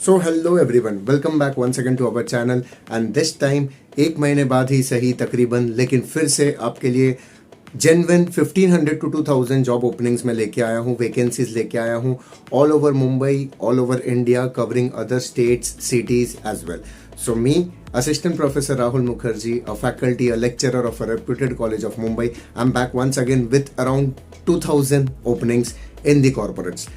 So hello everyone, welcome back once again to our channel and this time एक महीने बाद ही सही तकरीबन, लेकिन फिर से आपके लिए जेन्युइन 1500 टू 2000 जॉब ओपनिंग्स में लेके आया हूँ, वैकेंसीज लेके आया हूँ all over Mumbai, all over India, covering other states, cities as well. So me, Assistant Professor Rahul Mukherjee, a faculty, a lecturer of a reputed college of Mumbai, I'm back once again with around 2000 openings in the corporates.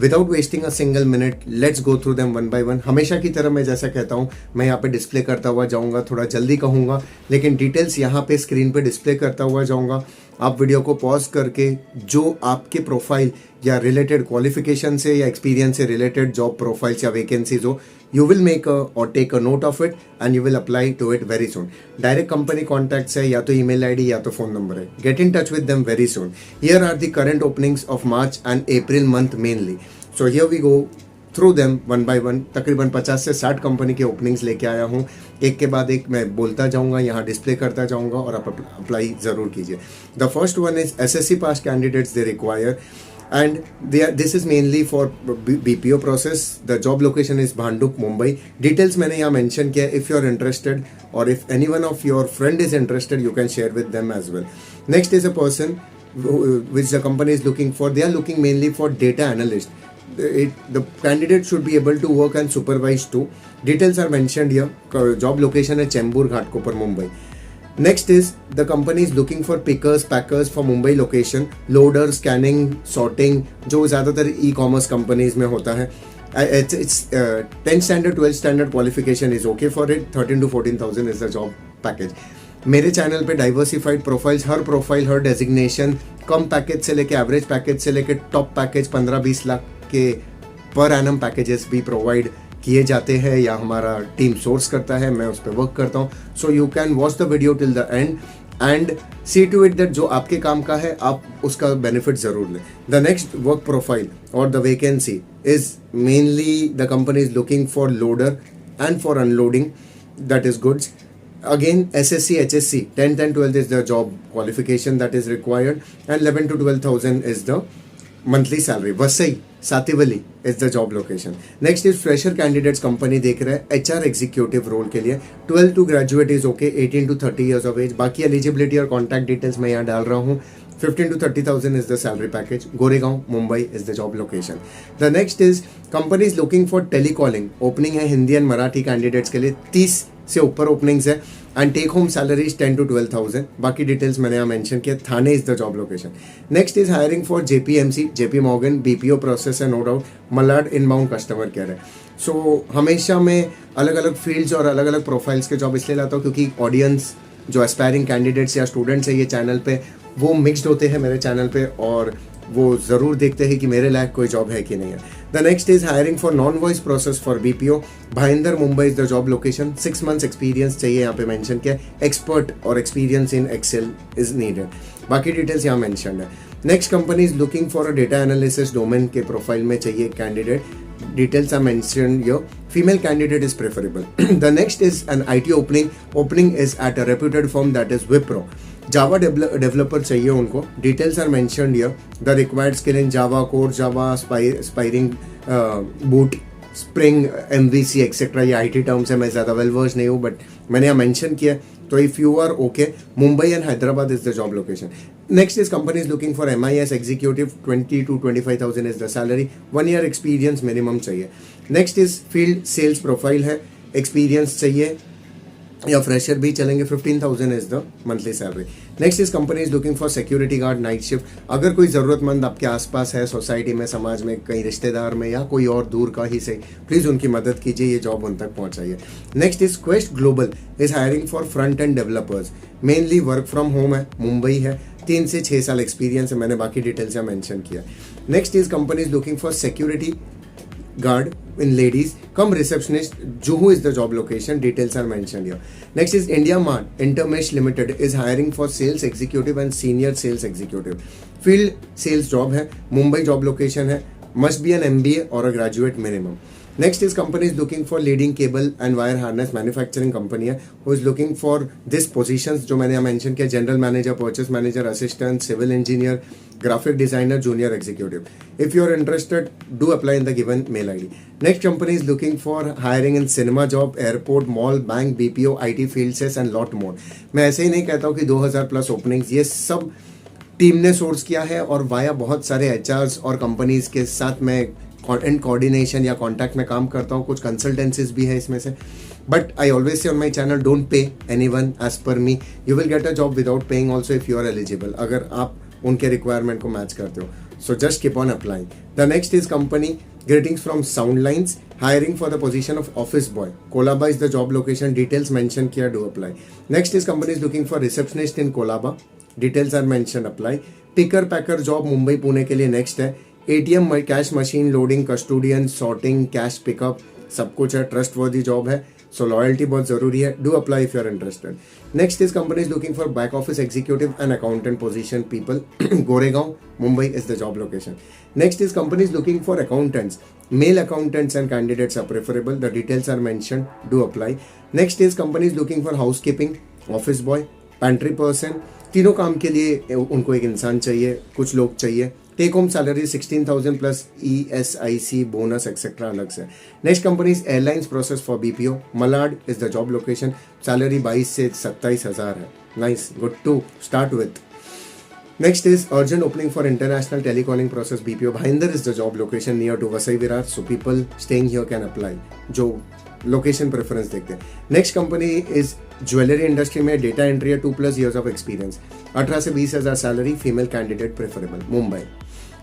Without wasting a single minute, let's go through them one by one. हमेशा की तरह मैं जैसा कहता हूँ, मैं यहाँ पे डिस्प्ले करता हुआ जाऊँगा, थोड़ा जल्दी कहूँगा, लेकिन डिटेल्स यहाँ पे स्क्रीन पे डिस्प्ले करता हुआ जाऊँगा. आप वीडियो को पॉज करके जो आपके प्रोफाइल या रिलेटेड क्वालिफिकेशन से या एक्सपीरियंस से रिलेटेड जॉब प्रोफाइल्स या वैकेंसीज हो, यू विल मेक और take a note of it and you will apply to it very soon. Direct company contacts है, या तो ईमेल आईडी या तो फोन नंबर है. Get in touch with them very soon. Here are the current openings of March and April month mainly. So here we go through them one by one. तकरीबन 50 से 60 company के openings लेके आया हूँ. एक के बाद एक मैं बोलता जाऊँगा, यहाँ डिस्प्ले करता जाऊँगा और आप अप्लाई ज़रूर कीजिए. The first one is SSC pass candidates they require and this is mainly for BPO process. The job location is Bhanduk, Mumbai. Details मैंने यहाँ mention किया. If you are interested or if anyone of your friend is interested, you can share with them as well. Next is a person which the company is looking for. They are looking mainly for data analyst. The candidate should be able to work and supervise too. Details are mentioned here. Job location है Chembur Ghatkopar, Mumbai. Next is the company is looking for pickers, packers for Mumbai location, loader, scanning, sorting, जो ज़्यादातर e-commerce companies में होता है. It's 10th standard, 12th standard qualification is okay for it. 13 to 14,000 is the job package. मेरे channel पे diversified profiles, her profile, हर designation, कम package से लेके average package से लेके टॉप पैकेज 15-20 लाख के पर एनम पैकेजेस भी प्रोवाइड किए जाते हैं या हमारा टीम सोर्स करता है. मैं उस पर वर्क करता हूँ. So you can watch the video till the end and see to it that जो आपके काम का है आप उसका बेनिफिट ज़रूर लें. द नेक्स्ट वर्क प्रोफाइल और the vacancy is mainly the company is looking for loader and for unloading, that is goods. Again, SSC, HSC, 10th and 12th is the job qualification that is required, and 11 to 12,000 is the monthly salary. Vasai, Sativali is the job location. Next is fresher candidates company देख रहे हैं HR executive role के लिए. 12 to graduate is okay, 18 to 30 years of age. बाकी eligibility और contact details मैं यहाँ डाल रहा हूँ. 15 to 30,000 is the salary package. Goregaon, Mumbai is the job location. The next is company is looking for telecalling. Opening है Hindi and Marathi candidates के लिए. 30 से ऊपर ओपनिंग्स है and take home salary is 10 to 12,000. बाकी डिटेल्स मैंने यहाँ मेंशन किया. Thane is the job location. Next is hiring for JPMC, JP Morgan, BPO process है no doubt. Malad inbound customer care है. सो हमेशा मैं अलग अलग फील्ड्स और अलग अलग प्रोफाइल्स के जॉब इसलिए लाता हूँ क्योंकि ऑडियंस जो एस्पायरिंग कैंडिडेट्स या स्टूडेंट्स है ये चैनल पे, वो मिक्सड होते हैं मेरे चैनल पे और वो ज़रूर देखते हैं कि मेरे लायक कोई जॉब है कि नहीं है. The next is hiring for non voice process for BPO. Bhayandar, Mumbai is the job location. 6 months experience चाहिए यहाँ पे मेंशन किया. एक्सपर्ट और experience in Excel is needed. बाकी डिटेल्स यहाँ मेंशन है. Next company is looking for a data analysis domain के profile में चाहिए कैंडिडेट. Details are mentioned here. Female candidate is preferable. The next is an IT opening. Opening is at a reputed firm that is Wipro. Java developer चाहिए उनको. Details are mentioned here. The required skill in Java, Core Java, Spring Boot, Spring, MVC, etc. ये IT terms है, मैं ज़्यादा well versed नहीं हूँ but मैंने यहाँ मेंशन किया. तो if you are okay, Mumbai and Hyderabad is the job location. Next is company is looking for MIS executive. 20 to 25,000 is the salary. 1 year experience minimum चाहिए. Next is field sales profile है, experience चाहिए या fresher भी चलेंगे. 15,000 is the monthly salary. Next is company is looking for security guard night shift. अगर कोई ज़रूरतमंद आपके आसपास है, सोसाइटी में, समाज में, कहीं रिश्तेदार में या कोई और दूर का ही सही, प्लीज़ उनकी मदद कीजिए, ये जॉब उन तक पहुंचाइए. Next is quest global is hiring for front end developers. Mainly work from home है, मुंबई है. 3 से 6 साल एक्सपीरियंस है. मैंने बाकी डिटेल्स यहाँ मेंशन किया. Next is company is looking for security guard in ladies come receptionist. Juhu is the job location. Details are mentioned here. Next is India Mart Intermesh Limited is hiring for sales executive and senior sales executive. Field sales job है, Mumbai job location है. Must be an MBA or a graduate minimum. Next is company is looking for leading cable and wire harness manufacturing company है, who is looking for this positions जो मैंने mention किया, general manager, purchase manager, assistant, civil engineer, graphic designer, junior executive. If you are interested, do apply in the given mail ID. Next company is looking for hiring in cinema job, airport, mall, bank, BPO, IT field sales and lot more. मैं ऐसे ही नहीं कहता हूँ कि 2000 plus openings, ये सब team ने source किया है और वाया बहुत सारे एचआर्स और कंपनीज के साथ मैं इन कोऑर्डिनेशन या कॉन्टैक्ट में काम करता हूँ, कुछ कंसल्टेंसीज भी है इसमें से. But I always say on my channel, don't pay anyone as per me, you will get a job without paying also if you are eligible, अगर आप उनके रिक्वायरमेंट को मैच करते हो. So just keep on applying. The next is company greetings from sound lines, hiring for the position of office boy, Colaba is the job location, details mention किया, do apply. Next is company is looking for receptionist in Colaba, details are mention, apply. Picker packer job Mumbai Pune के लिए next है. ATM, cash machine, loading, custodian, sorting, cash pickup, सब कुछ है, trust वर्दी job है. सो loyalty बहुत जरूरी है, do apply if you are interested. Next is company is looking for back office executive and accountant position people, Goregaon Mumbai is the job location. Next is company is looking for accountants, male accountants and candidates are preferable, the details are mention, do apply. Next is company is looking for housekeeping, office boy, pantry person, तीनों काम के लिए उनको एक इंसान चाहिए, कुछ लोग चाहिए. Take home salary 16,000 plus ESIC bonus etcetera अलग से. Next company is airlines process for BPO, Malad is the job location, salary 22 से 27,000 है. Nice, good to start with. Next is urgent opening for international telecalling process BPO, Bhayandar is the job location near to Vasai Virar, so people staying here can apply, जो location preference देखते हैं. Next company is jewellery industry में, data entry है, 2+ years of experience, 18 से 20,000 salary, female candidate preferable, Mumbai.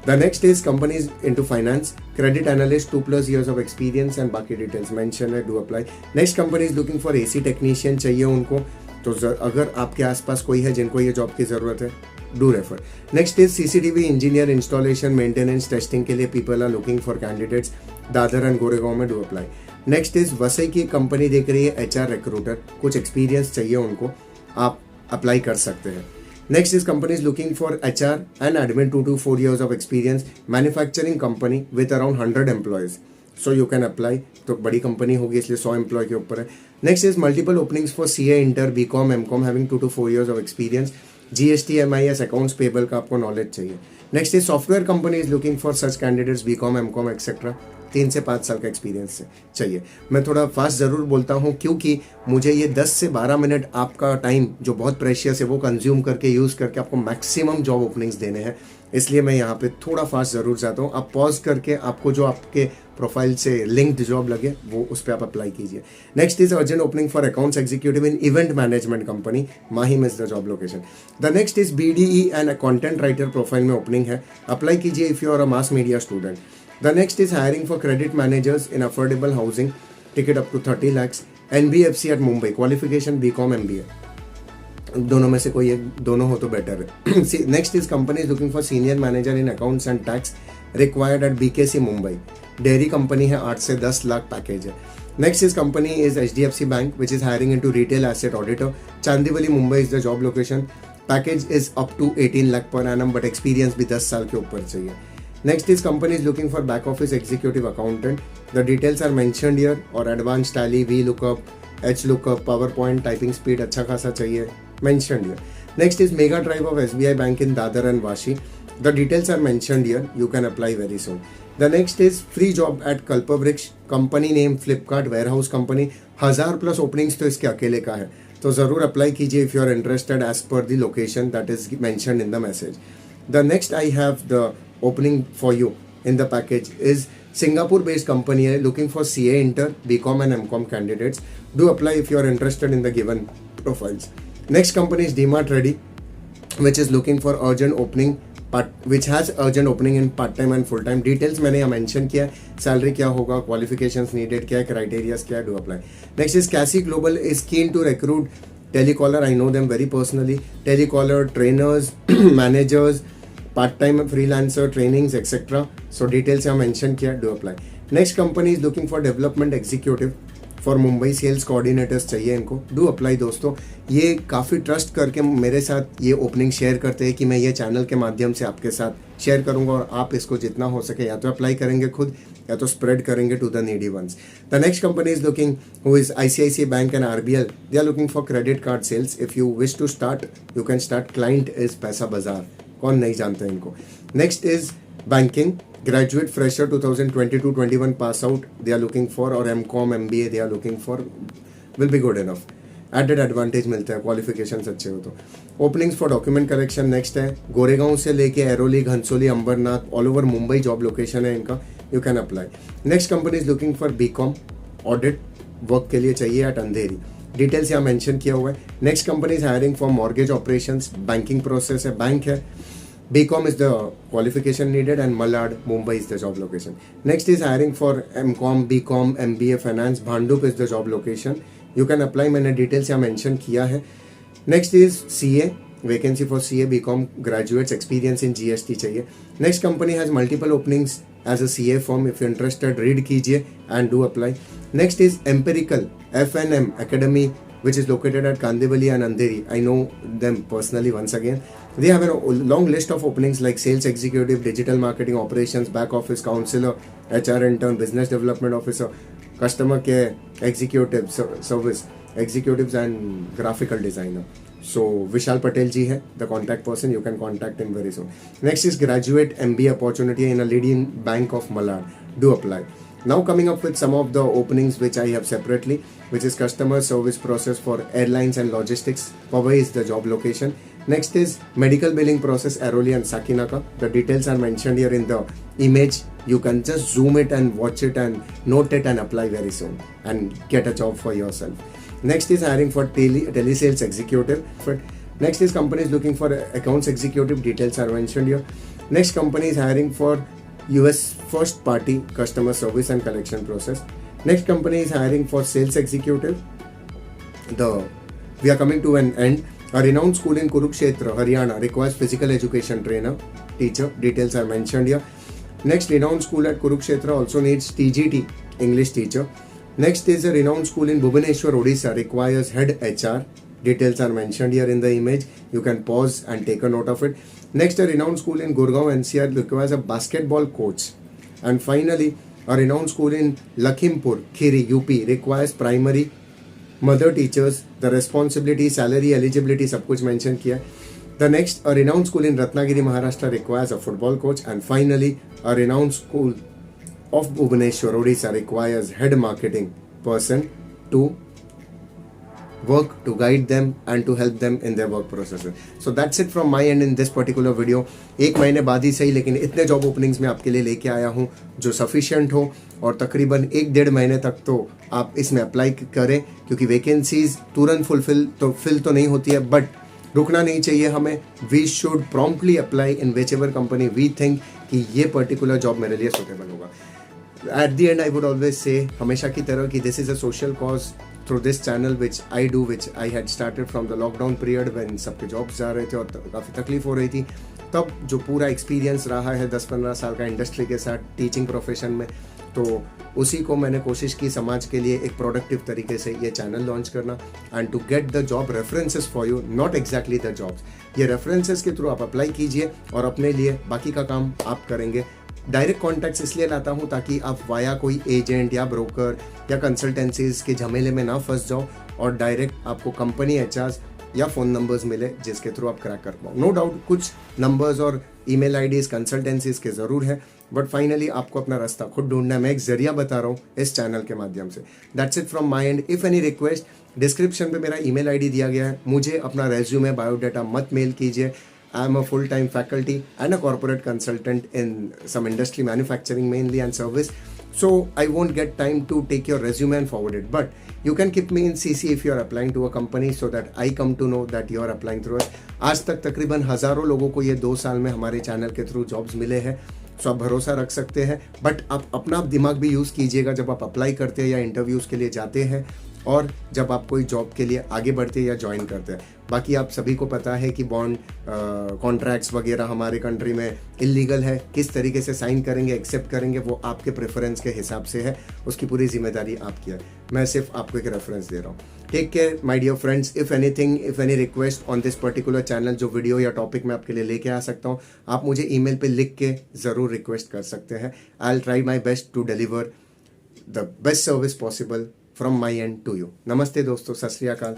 The next is companies into finance, credit analyst, 2+ years of experience and बाकी details mention है, do apply. Next company is looking for AC technician चाहिए उनको, तो अगर आपके आसपास कोई है जिनको ये जॉब की जरूरत है, do refer. Next is CCTV engineer, installation, maintenance, testing के लिए people are looking for candidates, Dadar and Goregaon में, do apply. Next is Vasai की कंपनी देख रही है, HR रिक्रूटर, कुछ एक्सपीरियंस चाहिए उनको, आप अप्लाई कर सकते हैं. Next is company is looking for HR and admin, 2 to 4 years of experience, manufacturing company with around 100 employees, so you can apply. तो बड़ी कंपनी होगी इसलिए 100 एम्प्लॉय के ऊपर है. Next is multiple openings for CA inter, BCom, MCom having 2 to 4 years of experience, GST, MIS, accounts payable का आपको knowledge चाहिए. Next is software company is looking for such candidates, BCom, MCom etcetera, 3 से 5 साल का experience चाहिए. मैं थोड़ा fast ज़रूर बोलता हूँ क्योंकि मुझे ये 10 से 12 मिनट आपका टाइम जो बहुत प्रेशियस है वो कंज्यूम करके यूज़ करके आपको मैक्सिमम जॉब ओपनिंग्स देने हैं, इसलिए मैं यहाँ पे थोड़ा फास्ट ज़रूर जाता हूँ. आप पॉज करके आपको जो आपके प्रोफाइल से लिंक्ड जॉब लगे वो उस पर आप अप्लाई कीजिए. Next is urgent opening for accounts executive in event management company, Mahim is the job location. The next is BDE and content writer profile में ओपनिंग है, अप्लाई कीजिए if you are a mass media student. The next is hiring for credit managers in affordable housing, ticket up to 30 lakhs, NBFC at Mumbai, qualification BCom MBA. दोनों में से कोई एक, दोनों हो तो बेटर है. Next is company is looking for senior manager in accounts and tax, required at BKC Mumbai, dairy company है, 8 से 10 लाख पैकेज है. Next is company is HDFC bank which is hiring in to retail asset auditor, Chandivali Mumbai is the job location, package is up to 18 lakh per annum, but experience भी 10 साल के ऊपर चाहिए. Next is company is looking for back office executive accountant. The details are mentioned here, और advanced tally, VLOOKUP, HLOOKUP, PowerPoint, typing speed अच्छा खासा चाहिए, mentioned here. Next is Mega Drive of SBI Bank in Dadar and Vashi. The details are mentioned here. You can apply very soon. The next is free job at Kalpavriksh. Company name Flipkart warehouse company. 1000+ openings तो इसके अकेले का है, तो ज़रूर apply कीजिए if you are interested as per the location that is mentioned in the message. The next I have the opening for you in the package is Singapore based company है, looking for CA inter, BCom and MCom candidates. Do apply if you are interested in the given profiles. Next company is DMart Ready, which is looking for urgent opening, which has urgent opening in part time and full time. Details मैंने यहाँ mention किया है, salary क्या होगा, qualifications needed क्या है, criteria क्या है, do apply. Next is Cassie Global is keen to recruit telecaller. I know them very personally. Telecaller trainers, managers, part-time freelancer, trainings, etc. So details are mentioned here, do apply. Next company is looking for development executive, for Mumbai sales coordinators चाहिए इनको। Do apply दोस्तों। ये काफ़ी trust करके मेरे साथ ये opening share करते हैं कि मैं ये चैनल के माध्यम से आपके साथ शेयर करूंगा और आप इसको जितना हो सके या तो अप्लाई करेंगे खुद या तो स्प्रेड करेंगे to the needy ones. The next company is looking who is ICICI bank and RBL। They are looking for credit card sales. If you wish to start you can start. Client is Paisa Bazaar. कौन नहीं जानता इनको। Next is banking graduate fresher 2022-21 pass out they are looking for, और MCOM MBA they are looking for, will be good enough। Added advantage मिलता है qualification अच्छे हो तो। Openings for document correction next है। गोरेगांव से लेके Airoli, Ghansoli, Ambernath, all over Mumbai job location है इनका। You can apply. Next company is looking for BCom audit work के लिए चाहिए एट अंधेरी। डिटेल्स यहाँ मेंशन किया हुआ है। Next company is hiring for mortgage operations. Banking process है, बैंक है। BCom is the qualification needed and Malad, Mumbai is the job location. Next is hiring for MCOM, BCom, MBA Finance. Bhandup is the job location. You can apply, मैंने details यहाँ mention किया है। Next is CA, vacancy for CA, BCom graduates, experience in GST चाहिए। Next company has multiple openings as a CA firm. If you're interested, read कीजिए and do apply. Next is Empirical, FNM Academy, which is located at Kandivali and Andheri. I know them personally once again. They have a long list of openings like sales executive, digital marketing operations, back office counselor, HR intern, business development officer, customer care executive, service executives and graphical designer. So Vishal Patel ji hai the contact person. You can contact him very soon. Next is graduate MBA opportunity in a leading bank of Malad. Do apply. Now coming up with some of the openings which I have separately, which is customer service process for airlines and logistics. Powai is the job location. Next is medical billing process, Airoli and Sakinaka. The details are mentioned here in the image. You can just zoom it and watch it and note it and apply very soon and get a job for yourself. Next is hiring for telesales executive. Next is companies looking for accounts executive. Details are mentioned here. Next company is hiring for US first party customer service and collection process. Next company is hiring for sales executive. We are coming to an end. A renowned school in Kurukshetra, Haryana requires physical education trainer, teacher. Details are mentioned here. Next, renowned school at Kurukshetra also needs TGT, English teacher. Next is a renowned school in Bhubaneswar, Odisha requires head HR. Details are mentioned here in the image. You can pause and take a note of it. Next, a renowned school in Gurgaon, NCR requires a basketball coach. And finally, a renowned school in Lakhimpur, Khiri, UP requires primary mother teachers. The responsibility, salary, eligibility सब कुछ mention किया है. The next, a renowned school in Ratnagiri, Maharashtra requires a football coach. And finally, a renowned school of Bhubaneswar, Odisha requires head marketing person to work, to guide them and to help them in their work processes. So that's it from my end in this particular video. एक महीने बाद ही सही लेकिन इतने job openings में आपके लिए लेके आया हूँ जो सफिशिएंट हो और तकरीबन 1-1.5 महीने तक तो आप इसमें अप्लाई करें क्योंकि वैकेंसीज तुरंत फिल तो नहीं होती है बट रुकना नहीं चाहिए हमें. We should promptly apply in whichever company we think कि ये पर्टिकुलर जॉब मेरे लिए सुटेबल होगा. At the end I would always say हमेशा की तरह कि this is a social cause through this channel which I had started from the lockdown period when सबके जॉब्स जा रहे थे और काफ़ी तकलीफ हो रही थी. तब जो पूरा एक्सपीरियंस रहा है 10-15 साल का इंडस्ट्री के साथ टीचिंग प्रोफेशन में, तो उसी को मैंने कोशिश की समाज के लिए एक प्रोडक्टिव तरीके से ये चैनल लॉन्च करना and to get the job references for you, not exactly the jobs. ये रेफरेंसेस के थ्रू आप अप्लाई कीजिए और अपने लिए बाकी का काम आप करेंगे. डायरेक्ट कॉन्टैक्ट्स इसलिए लाता हूँ ताकि आप वाया कोई एजेंट या ब्रोकर या कंसल्टेंसीज के झमेले में ना फंस जाओ और डायरेक्ट आपको कंपनी एचआर्स या फ़ोन नंबर्स मिले जिसके थ्रू आप क्रैक कर पाओ. नो डाउट कुछ नंबर्स और ईमेल आईडीज़ कंसल्टेंसीज के ज़रूर है बट फाइनली आपको अपना रास्ता खुद ढूंढना है. मैं एक जरिया बता रहा हूँ इस चैनल के माध्यम से. That's it from my and. If any request, description पे मेरा ईमेल आईडी दिया गया है. मुझे अपना रेज्यूमे बायोडाटा मत मेल कीजिए. I am a full-time faculty and a corporate consultant in some industry, manufacturing mainly and service. So I won't get time to take your resume and forward it. But you can keep me in CC if you are applying to a company so that I come to know that you are applying through us. आज तक तकरीबन हज़ारों लोगों को ये 2 साल में हमारे चैनल के थ्रू जॉब्स मिले हैं. सो आप भरोसा रख सकते हैं बट आप अपना दिमाग भी यूज़ कीजिएगा जब आप अप्लाई करते हैं या इंटरव्यूज़ के लिए जाते हैं और जब आप कोई जॉब के लिए आगे बढ़ते हैं या ज्वाइन करते हैं। बाकी आप सभी को पता है कि बॉन्ड कॉन्ट्रैक्ट्स वगैरह हमारे कंट्री में इलीगल है, किस तरीके से साइन करेंगे, एक्सेप्ट करेंगे, वो आपके प्रेफरेंस के हिसाब से है, उसकी पूरी जिम्मेदारी आपकी है। मैं सिर्फ आपको एक रेफरेंस दे रहा हूँ। Take care my dear friends. If any request on this particular channel, जो वीडियो या टॉपिक मैं आपके लिए लेके आ सकता हूँ, आप मुझे ईमेल पे लिख के ज़रूर रिक्वेस्ट कर सकते हैं। I will try my best to deliver the best service possible from my end to you. नमस्ते दोस्तों, सत श्री अकाल।